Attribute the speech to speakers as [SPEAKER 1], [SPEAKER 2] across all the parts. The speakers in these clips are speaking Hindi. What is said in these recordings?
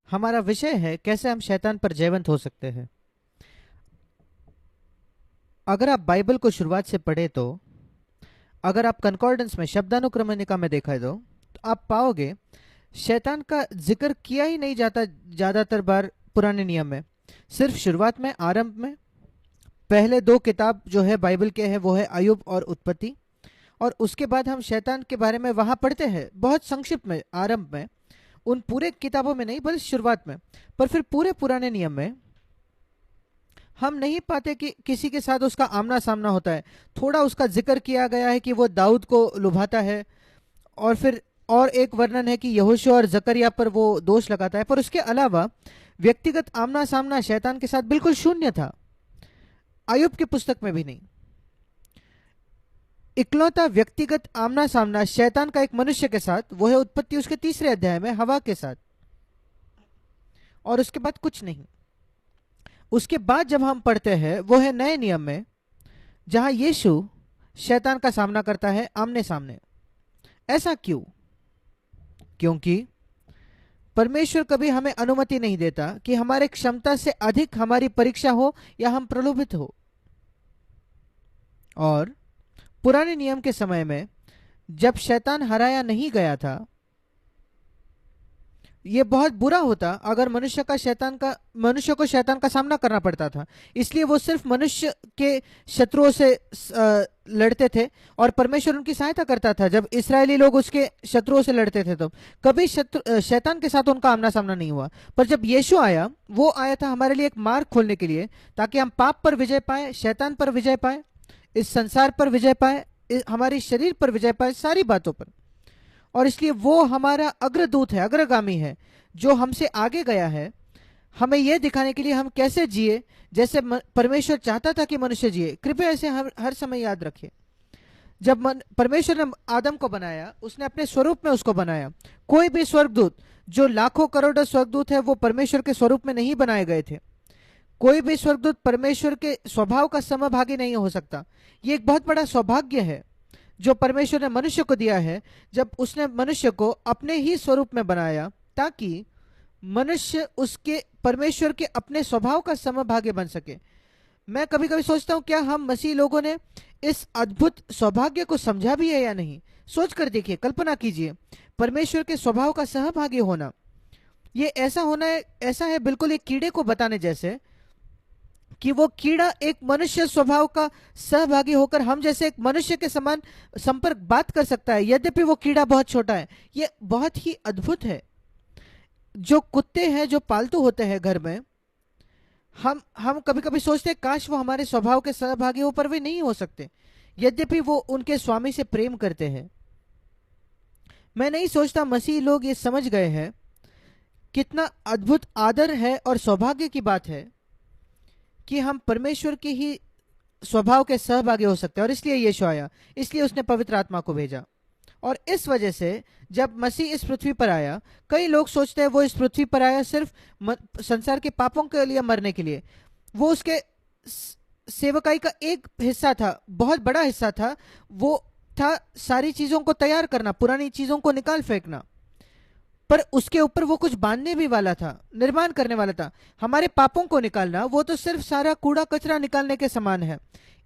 [SPEAKER 1] हमारा विषय है कैसे हम शैतान पर जयवंत हो सकते हैं। अगर आप बाइबल को शुरुआत से पढ़े तो अगर आप कंकॉर्डेंस में शब्दानुक्रमणिका में देखा तो आप पाओगे शैतान का जिक्र किया ही नहीं जाता ज्यादातर बार पुराने नियम में। सिर्फ शुरुआत में, आरंभ में पहले दो किताब जो है बाइबल के हैं वो है अय्यूब और उत्पत्ति, और उसके बाद हम शैतान के बारे में वहां पढ़ते हैं बहुत संक्षिप्त में आरंभ में, उन पूरे किताबों में नहीं बल्कि शुरुआत में। पर फिर पूरे पुराने नियम में हम नहीं पाते कि किसी के साथ उसका आमना सामना होता है। थोड़ा उसका जिक्र किया गया है कि वो दाऊद को लुभाता है, और फिर और एक वर्णन है कि यहोशू और जकरिया पर वो दोष लगाता है, पर उसके अलावा व्यक्तिगत आमना सामना शैतान के साथ बिल्कुल शून्य था। अय्यूब की पुस्तक में भी नहीं। इकलौता व्यक्तिगत आमना सामना शैतान का एक मनुष्य के साथ वो है उत्पत्ति उसके 3 अध्याय में हवा के साथ, और उसके बाद कुछ नहीं। उसके बाद जब हम पढ़ते हैं वो है नए नियम में, जहां यीशु शैतान का सामना करता है आमने सामने। ऐसा क्यों? क्योंकि परमेश्वर कभी हमें अनुमति नहीं देता कि हमारे क्षमता से अधिक हमारी परीक्षा हो या हम प्रलोभित हो। और पुराने नियम के समय में जब शैतान हराया नहीं गया था, ये बहुत बुरा होता अगर मनुष्य को शैतान का सामना करना पड़ता था। इसलिए वो सिर्फ मनुष्य के शत्रुओं से लड़ते थे, और परमेश्वर उनकी सहायता करता था। जब इस्राएली लोग उसके शत्रुओं से लड़ते थे तो कभी शैतान के साथ उनका आमना सामना नहीं हुआ। पर जब यीशु आया, वो आया था हमारे लिए एक मार्ग खोलने के लिए, ताकि हम पाप पर विजय पाए, शैतान पर विजय पाए, इस संसार पर विजय पाए, हमारी शरीर पर विजय पाए, सारी बातों पर। और इसलिए वो हमारा अग्रदूत है, अग्रगामी है, जो हमसे आगे गया है, हमें यह दिखाने के लिए हम कैसे जिए जैसे परमेश्वर चाहता था कि मनुष्य जिए। कृपया इसे हर समय याद रखें। जब परमेश्वर ने आदम को बनाया, उसने अपने स्वरूप में उसको बनाया। कोई भी स्वर्गदूत, जो लाखों करोड़ों स्वर्गदूत है, वो परमेश्वर के स्वरूप में नहीं बनाए गए थे। कोई भी स्वर्गदूत परमेश्वर के स्वभाव का समभागी नहीं हो सकता। ये एक बहुत बड़ा सौभाग्य है जो परमेश्वर ने मनुष्य को दिया है, जब उसने मनुष्य को अपने ही स्वरूप में बनाया, ताकि मनुष्य उसके परमेश्वर के अपने स्वभाव का समभागी बन सके। मैं कभी कभी सोचता हूं, क्या हम मसीह लोगों ने इस अद्भुत सौभाग्य को समझा भी है या नहीं? सोच कर देखिए, कल्पना कीजिए, परमेश्वर के स्वभाव का सहभागी होना। ये ऐसा होना है, ऐसा है बिल्कुल एक कीड़े को बताने जैसे कि वो कीड़ा एक मनुष्य स्वभाव का सहभागी होकर हम जैसे एक मनुष्य के समान संपर्क बात कर सकता है, यद्यपि वो कीड़ा बहुत छोटा है। ये बहुत ही अद्भुत है। जो कुत्ते हैं, जो पालतू होते हैं घर में, हम कभी कभी सोचते हैं काश वो हमारे स्वभाव के सहभागी हो, पर वे नहीं हो सकते, यद्यपि वो उनके स्वामी से प्रेम करते हैं। मैं नहीं सोचता मसीह लोग ये समझ गए हैं कितना अद्भुत आदर है और सौभाग्य की बात है कि हम परमेश्वर के ही स्वभाव के सहभागी हो सकते हैं। और इसलिए यीशु आया, इसलिए उसने पवित्र आत्मा को भेजा। और इस वजह से जब मसीह इस पृथ्वी पर आया, कई लोग सोचते हैं वो इस पृथ्वी पर आया सिर्फ संसार के पापों के लिए मरने के लिए। वो उसके सेवकाई का एक हिस्सा था, बहुत बड़ा हिस्सा था। वो था सारी चीजों को तैयार करना, पुरानी चीजों को निकाल फेंकना। पर उसके ऊपर वो कुछ बांधने भी वाला था, निर्माण करने वाला था। हमारे पापों को निकालना, वो तो सिर्फ सारा कूड़ा कचरा निकालने के समान है।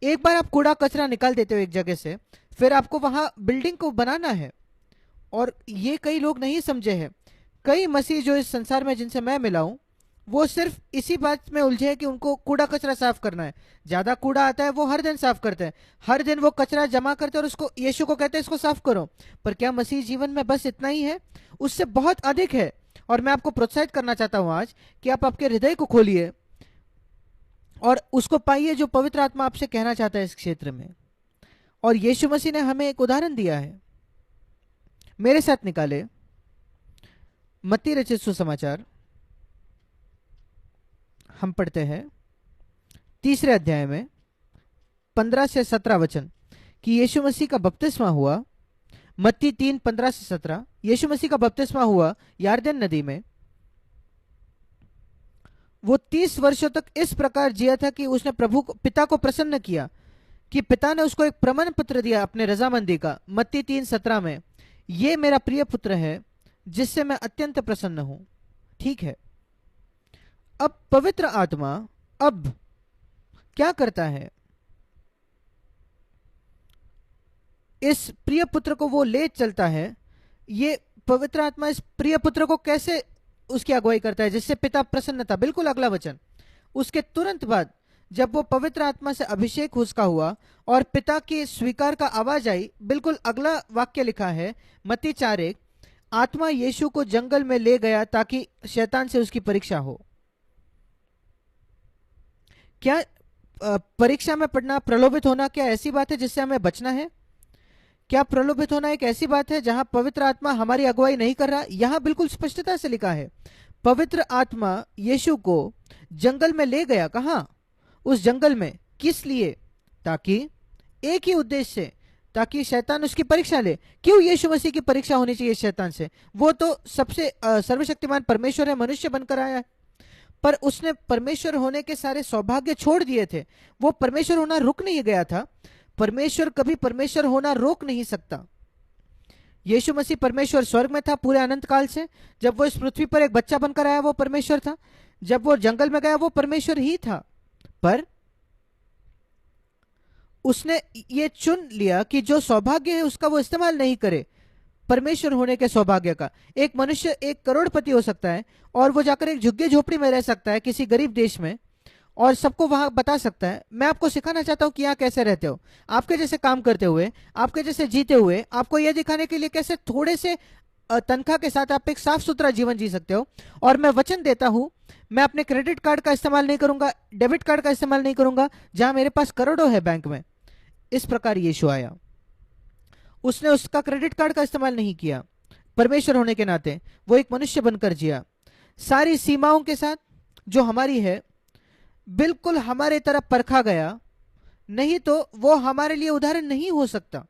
[SPEAKER 1] एक बार आप कूड़ा कचरा निकाल देते हो एक जगह से, फिर आपको वहां बिल्डिंग को बनाना है। और ये कई लोग नहीं समझे हैं। कई मसीह जो इस संसार में जिनसे मैं मिला हूं, वो सिर्फ इसी बात में उलझे हैं कि उनको कूड़ा कचरा साफ करना है। ज्यादा कूड़ा आता है, वो हर दिन साफ करते हैं, हर दिन वो कचरा जमा करते हैं और उसको यीशु को कहते हैं इसको साफ करो। पर क्या मसीह जीवन में बस इतना ही है? उससे बहुत अधिक है। और मैं आपको प्रोत्साहित करना चाहता हूं आज कि आप आपके हृदय को खोलिए और उसको पाइए जो पवित्र आत्मा आपसे कहना चाहता है इस क्षेत्र में। और यीशु मसीह ने हमें एक उदाहरण दिया है। मेरे साथ निकाले मत्ती रचित सुसमाचार, हम पढ़ते हैं 3 अध्याय में 15 से 17 वचन कि यीशु मसीह का बपतिस्मा हुआ। मत्ती 3, 15 से 17, यीशु मसीह का बपतिस्मा हुआ यारदन नदी में। वो 30 वर्षों तक इस प्रकार जिया था कि उसने पिता को प्रसन्न किया, कि पिता ने उसको एक प्रमाण पत्र दिया अपने रजामंदी का। मत्ती 3:17 में, ये मेरा प्रिय पुत्र है जिससे मैं अत्यंत प्रसन्न हूं। ठीक है, अब पवित्र आत्मा अब क्या करता है, इस प्रिय पुत्र को वो ले चलता है। ये पवित्र आत्मा इस प्रिय पुत्र को कैसे उसकी अगुवाई करता है, जिससे पिता प्रसन्न था। बिल्कुल अगला वचन, उसके तुरंत बाद जब वो पवित्र आत्मा से अभिषेक उसका हुआ और पिता की स्वीकार का आवाज आई, बिल्कुल अगला वाक्य लिखा है मत्ती 4:1, आत्मा यीशु को जंगल में ले गया ताकि शैतान से उसकी परीक्षा हो। क्या परीक्षा में पढ़ना, प्रलोभित होना, क्या ऐसी बात है जिससे हमें बचना है? क्या प्रलोभित होना एक ऐसी बात है जहां पवित्र आत्मा हमारी अगुवाई नहीं कर रहा? यहां बिल्कुल स्पष्टता से लिखा है, पवित्र आत्मा यीशु को जंगल में ले गया। कहां? उस जंगल में। किस लिए? ताकि, एक ही उद्देश्य से, ताकि शैतान उसकी परीक्षा ले। क्यों यीशु मसीह की परीक्षा होनी चाहिए शैतान से? वो तो सबसे सर्वशक्तिमान परमेश्वर है, मनुष्य बनकर आया है, पर उसने परमेश्वर होने के सारे सौभाग्य छोड़ दिए थे। वो परमेश्वर होना रुक नहीं गया था। परमेश्वर कभी परमेश्वर होना रोक नहीं सकता। यीशु मसीह परमेश्वर स्वर्ग में था पूरे अनंत काल से। जब वो इस पृथ्वी पर एक बच्चा बनकर आया वो परमेश्वर था। जब वो जंगल में गया वो परमेश्वर ही था। पर उसने ये चुन लिया कि जो सौभाग्य है उसका वो इस्तेमाल नहीं करे, परमेश्वर होने के सौभाग्य का। एक मनुष्य एक करोड़पति हो सकता है और वो जाकर एक झुग्गी झोपड़ी में रह सकता है किसी गरीब देश में, और सबको वहां बता सकता है, मैं आपको सिखाना चाहता हूं कि यहाँ कैसे रहते हो, आपके जैसे काम करते हुए, आपके जैसे जीते हुए, आपको यह दिखाने के लिए कैसे थोड़े से तनख्वाह के साथ आप एक साफ सुथरा जीवन जी सकते हो। और मैं वचन देता हूं, मैं अपने क्रेडिट कार्ड का इस्तेमाल नहीं करूंगा, डेबिट कार्ड का इस्तेमाल नहीं करूंगा, जहां मेरे पास करोड़ों है बैंक में। इस प्रकार यीशु आया, उसने उसका क्रेडिट कार्ड का इस्तेमाल नहीं किया। परमेश्वर होने के नाते वो एक मनुष्य बनकर जिया, सारी सीमाओं के साथ जो हमारी है, बिल्कुल हमारे तरफ परखा गया, नहीं तो वो हमारे लिए उदाहरण नहीं हो सकता।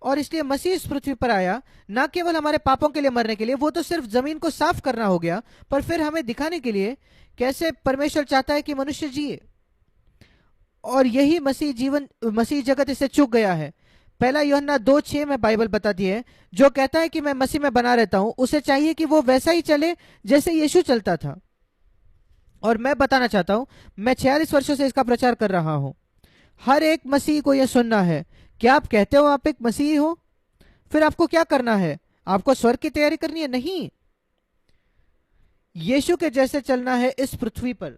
[SPEAKER 1] और इसलिए मसीह इस पृथ्वी पर आया, ना केवल हमारे पापों के लिए मरने के लिए, वो तो सिर्फ जमीन को साफ करना हो गया, पर फिर हमें दिखाने के लिए कैसे परमेश्वर चाहता है कि मनुष्य जिए। और यही मसीह जीवन, मसीह जगत इससे चूक गया है। पहला यूहन्ना 2:6 में बाइबल बताती है, जो कहता है कि मैं मसीह में बना रहता हूं, उसे चाहिए कि वो वैसा ही चले जैसे यीशु चलता था। और मैं बताना चाहता हूं, मैं 46 वर्षों से इसका प्रचार कर रहा हूं। हर एक मसीह को यह सुनना है। क्या आप कहते हो आप एक मसीही हो? फिर आपको क्या करना है? आपको स्वर्ग की तैयारी करनी है? नहीं, यीशु के जैसे चलना है इस पृथ्वी पर।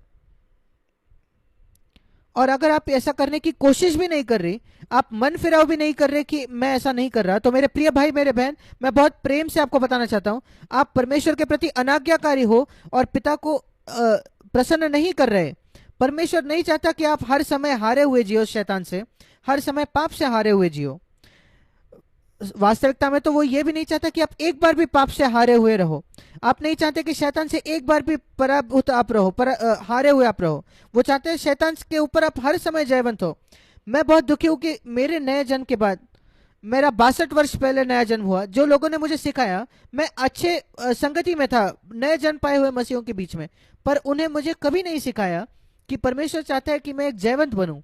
[SPEAKER 1] और अगर आप ऐसा करने की कोशिश भी नहीं कर रही, आप मन फिराव भी नहीं कर रहे कि मैं ऐसा नहीं कर रहा, तो मेरे प्रिय भाई, मेरे बहन, मैं बहुत प्रेम से आपको बताना चाहता हूं, आप परमेश्वर के प्रति अनाज्ञाकारी हो और पिता को प्रसन्न नहीं कर रहे। परमेश्वर नहीं चाहता कि आप हर समय हारे हुए जियो शैतान से, हर समय पाप से हारे हुए जियो। वास्तविकता में तो वो ये भी नहीं चाहता कि आप एक बार भी पाप से हारे हुए रहो। आप नहीं चाहते कि शैतान से एक बार भी पराभूत आप रहो, हारे हुए आप रहो। वो चाहते हैं शैतान के ऊपर आप हर समय जयवंत हो। मैं बहुत दुखी हूं कि मेरे नए जन्म के बाद, मेरा 62 वर्ष पहले नया जन्म हुआ, जो लोगों ने मुझे सिखाया, मैं अच्छे संगति में था नए जन्म पाए हुए मसीहों के बीच में, पर उन्हें मुझे कभी नहीं सिखाया कि परमेश्वर चाहता है कि मैं एक जयवंत बनूं।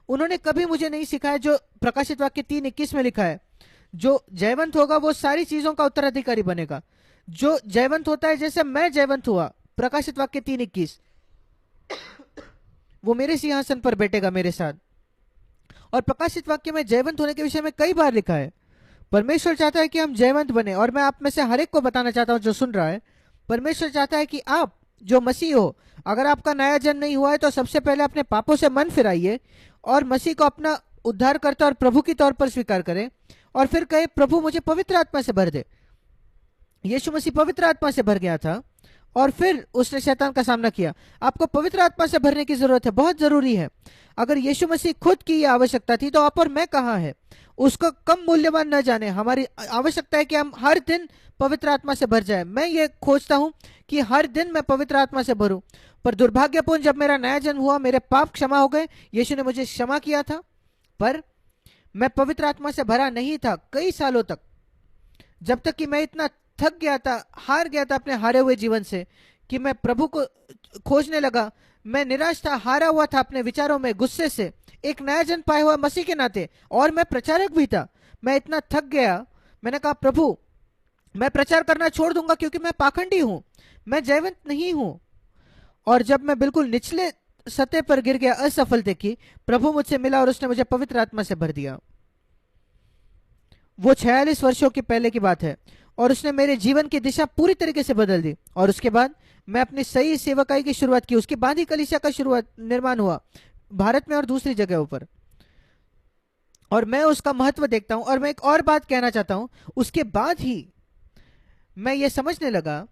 [SPEAKER 1] उन्होंने कभी मुझे नहीं सिखाया जो प्रकाशित वाक्य 3:21 में लिखा है, जो जयवंत होगा वो सारी चीजों का उत्तराधिकारी बनेगा। जो जयवंत होता है, जैसे मैं जयवंत हुआ, प्रकाशित वाक्य 3:21, वो मेरे सिंहासन पर बैठेगा मेरे साथ। और प्रकाशित वाक्य में जयवंत होने के विषय में कई बार लिखा है। परमेश्वर चाहता है कि हम जयवंत बने। और मैं आप में से हर एक को बताना चाहता हूं जो सुन रहा है, परमेश्वर चाहता है कि आप जो मसीह हो, अगर आपका नया जन्म नहीं हुआ है तो सबसे पहले अपने पापों से मन फिराइए और मसीह को अपना उद्धारकर्ता और प्रभु के तौर पर स्वीकार करें, और फिर कहे, प्रभु मुझे पवित्र आत्मा से भर दे। यीशु मसीह पवित्र आत्मा से भर गया था और फिर उसने शैतान का सामना किया। आपको पवित्र आत्मा से भरने की जरूरत है, बहुत जरूरी है। अगर यीशु मसीह खुद की यह आवश्यकता थी तो आप और मैं कहाँ है? उसको कम मूल्यवान न जाने। हमारी आवश्यकता है कि हम हर दिन पवित्र आत्मा से भर जाए। मैं ये खोजता हूं कि हर दिन मैं पवित्र आत्मा से भरूं, पर दुर्भाग्यपूर्ण, जब मेरा नया जन्म हुआ, मेरे पाप क्षमा हो गए, यीशु ने मुझे क्षमा किया था, पर मैं पवित्र आत्मा से भरा नहीं था कई सालों तक, जब तक कि मैं इतना थक गया था, हार गया था अपने हारे हुए जीवन से, कि मैं प्रभु को खोजने लगा। मैं निराश था, हारा हुआ था अपने विचारों में, गुस्से से, एक नया जन्म पाया हुआ मसीह के नाते, और मैं प्रचारक भी था। मैं इतना थक गया, मैंने कहा, प्रभु मैं प्रचार करना छोड़ दूंगा क्योंकि मैं पाखंडी हूं, मैं जयवंत नहीं हूं। और जब मैं बिल्कुल निचले सतह पर गिर गया असफलता की, प्रभु मुझसे मिला और उसने मुझे पवित्र आत्मा से भर दिया। वो 46 वर्षों के पहले की बात है, और उसने मेरे जीवन की दिशा पूरी तरीके से बदल दी। और उसके बाद मैं अपनी सही सेवकाई की शुरुआत की। उसके बाद ही कलीसिया का शुरुआत निर्माण हुआ, भारत में और दूसरी जगहों पर। और मैं उसका महत्व देखता हूं। और मैं एक और बात कहना चाहता हूं, उसके बाद ही मैं ये समझने लगा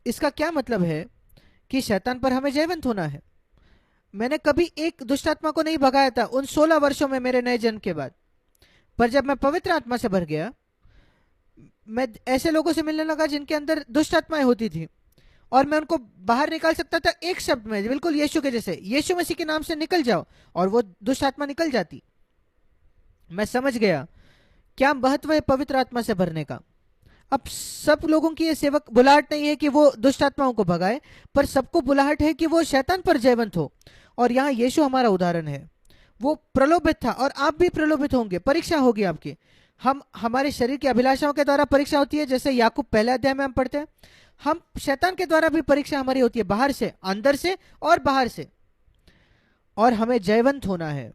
[SPEAKER 1] इसका क्या मतलब है कि शैतान पर हमें जयवंत होना है। मैंने कभी एक दुष्ट आत्मा को नहीं भगाया था उन 16 वर्षों में मेरे नए जन्म के बाद। पर जब मैं पवित्र आत्मा से भर गया, मैं ऐसे लोगों से मिलने लगा जिनके अंदर दुष्ट आत्माएं होती थी, और मैं उनको बाहर निकाल सकता था एक शब्द में, बिल्कुल यीशु के जैसे, यीशु मसीह के नाम से निकल जाओ, और वो दुष्ट आत्मा निकल जाती। मैं समझ गया क्या महत्व है पवित्र आत्मा से भरने का। अब सब लोगों की ये सेवक बुलाहट नहीं है कि वो दुष्ट आत्माओं को भगाए, पर सबको बुलाहट है कि वो शैतान पर जयवंत हो। और यहाँ यीशु हमारा उदाहरण है। वो प्रलोभित था, और आप भी प्रलोभित होंगे, परीक्षा होगी आपकी। हम हमारे शरीर की अभिलाषाओं के द्वारा परीक्षा होती है, जैसे याकूब पहले अध्याय में हम पढ़ते हैं। हम शैतान के द्वारा भी परीक्षा हमारी होती है, बाहर से, अंदर से और बाहर से। और हमें जयवंत होना है।